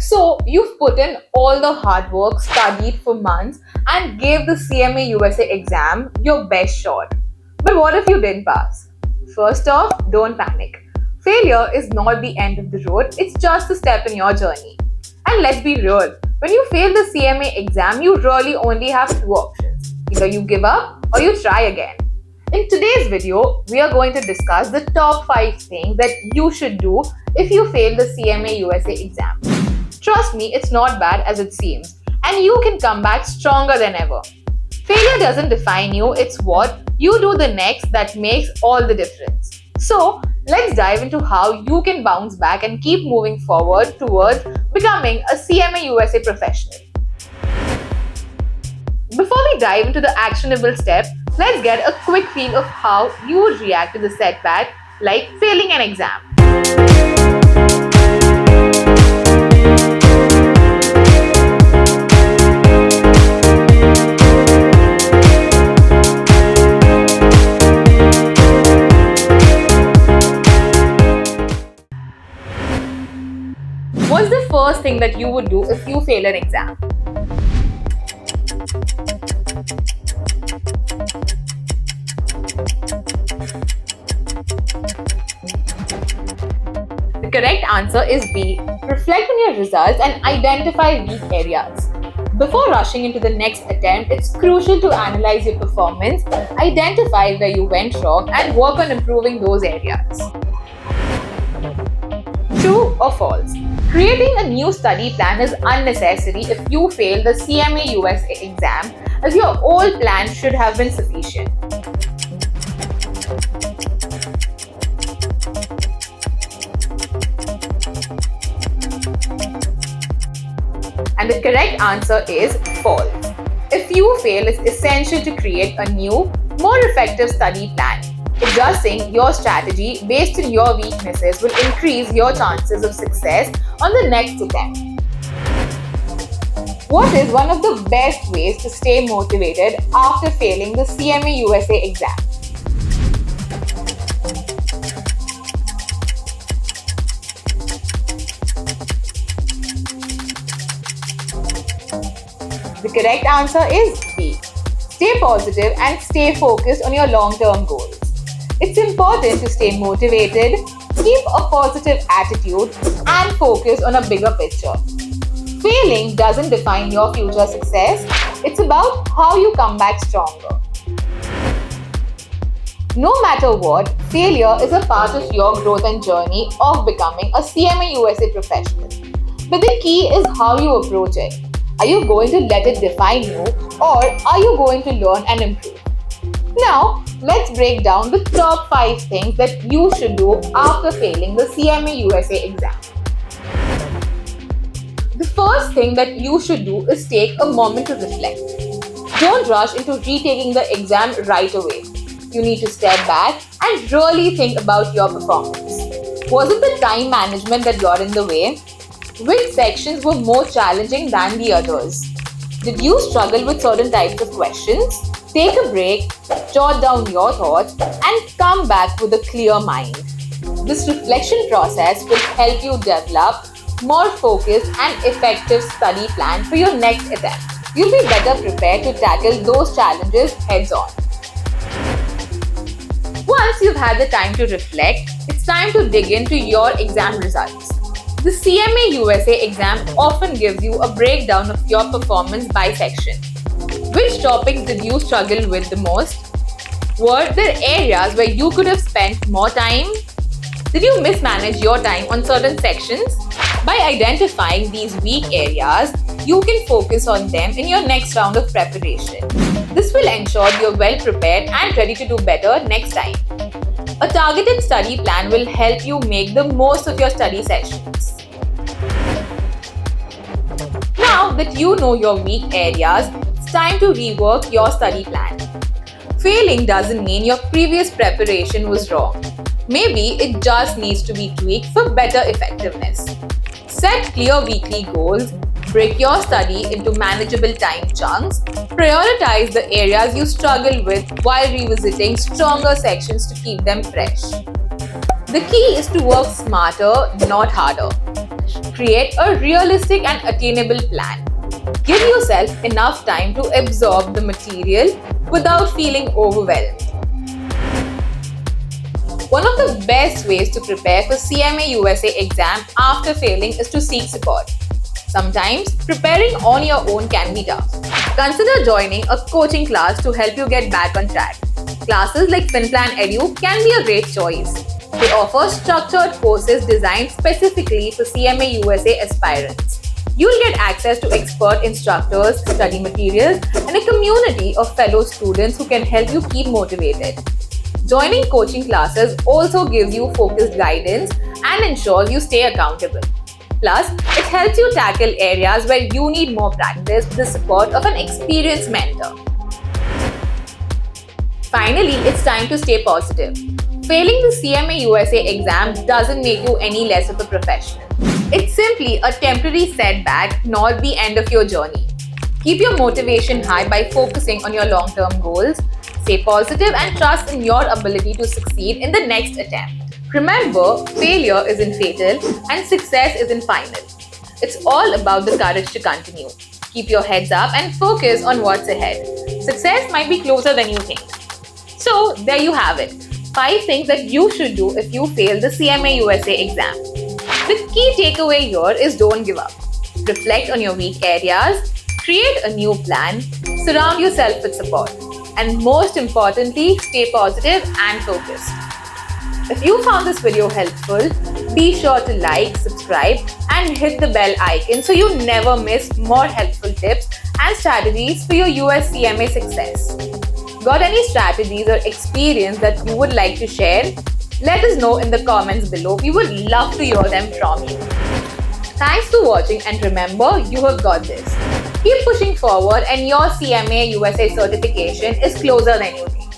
So you've put in all the hard work, studied for months, and gave the CMA USA exam your best shot. But what if you didn't pass? First off, don't panic. Failure is not the end of the road, it's just a step in your journey. And let's be real, when you fail the CMA exam, you really only have two options. Either you give up or you try again. In today's video, we are going to discuss the top 5 things that you should do if you fail the CMA USA exam. Trust me, it's not bad as it seems, and you can come back stronger than ever. Failure doesn't define you, it's what you do the next that makes all the difference. So, let's dive into how you can bounce back and keep moving forward towards becoming a CMA USA professional. Before we dive into the actionable step, let's get a quick feel of how you would react to the setback, like failing an exam. What's the first thing that you would do if you fail an exam? The correct answer is B. Reflect on your results and identify weak areas. Before rushing into the next attempt, it's crucial to analyze your performance, identify where you went wrong, and work on improving those areas. True or false? Creating a new study plan is unnecessary if you fail the CMA USA exam, as your old plan should have been sufficient. And the correct answer is false. If you fail, it's essential to create a new, more effective study plan. Adjusting your strategy based on your weaknesses will increase your chances of success on the next attempt. What is one of the best ways to stay motivated after failing the CMA USA exam? The correct answer is B. Stay positive and stay focused on your long-term goals. It's important to stay motivated, keep a positive attitude, and focus on a bigger picture. Failing doesn't define your future success, it's about how you come back stronger. No matter what, failure is a part of your growth and journey of becoming a CMA USA professional. But the key is how you approach it. Are you going to let it define you, or are you going to learn and improve? Now, let's break down the top 5 things that you should do after failing the CMA USA exam. The first thing that you should do is take a moment to reflect. Don't rush into retaking the exam right away. You need to step back and really think about your performance. Was it the time management that got in the way? Which sections were more challenging than the others? Did you struggle with certain types of questions? Take a break, jot down your thoughts, and come back with a clear mind. This reflection process will help you develop more focused and effective study plan for your next attempt. You'll be better prepared to tackle those challenges heads on. Once you've had the time to reflect, it's time to dig into your exam results. The CMA USA exam often gives you a breakdown of your performance by section. Which topics did you struggle with the most? Were there areas where you could have spent more time? Did you mismanage your time on certain sections? By identifying these weak areas, you can focus on them in your next round of preparation. This will ensure you're well prepared and ready to do better next time. A targeted study plan will help you make the most of your study sessions. Now that you know your weak areas, it's time to rework your study plan. Failing doesn't mean your previous preparation was wrong. Maybe it just needs to be tweaked for better effectiveness. Set clear weekly goals, break your study into manageable time chunks, prioritize the areas you struggle with while revisiting stronger sections to keep them fresh. The key is to work smarter, not harder. Create a realistic and attainable plan. Give yourself enough time to absorb the material without feeling overwhelmed. One of the best ways to prepare for CMA USA exam after failing is to seek support. Sometimes preparing on your own can be tough. Consider joining a coaching class to help you get back on track. Classes like FinPlan Edu can be a great choice. They offer structured courses designed specifically for CMA USA aspirants. You'll get access to expert instructors, study materials, and a community of fellow students who can help you keep motivated. Joining coaching classes also gives you focused guidance and ensures you stay accountable. Plus, it helps you tackle areas where you need more practice with the support of an experienced mentor. Finally, it's time to stay positive. Failing the CMA USA exam doesn't make you any less of a professional. It's simply a temporary setback, not the end of your journey. Keep your motivation high by focusing on your long-term goals. Stay positive and trust in your ability to succeed in the next attempt. Remember, failure isn't fatal and success isn't final. It's all about the courage to continue. Keep your heads up and focus on what's ahead. Success might be closer than you think. So, there you have it. 5 things that you should do if you fail the CMA USA exam. The key takeaway here is don't give up. Reflect on your weak areas, create a new plan, surround yourself with support, and most importantly, stay positive and focused. If you found this video helpful, be sure to like, subscribe, and hit the bell icon so you never miss more helpful tips and strategies for your US CMA success. Got any strategies or experience that you would like to share? Let us know in the comments below. We would love to hear them from you. Thanks for watching, and remember, you have got this. Keep pushing forward and your CMA USA certification is closer than you think.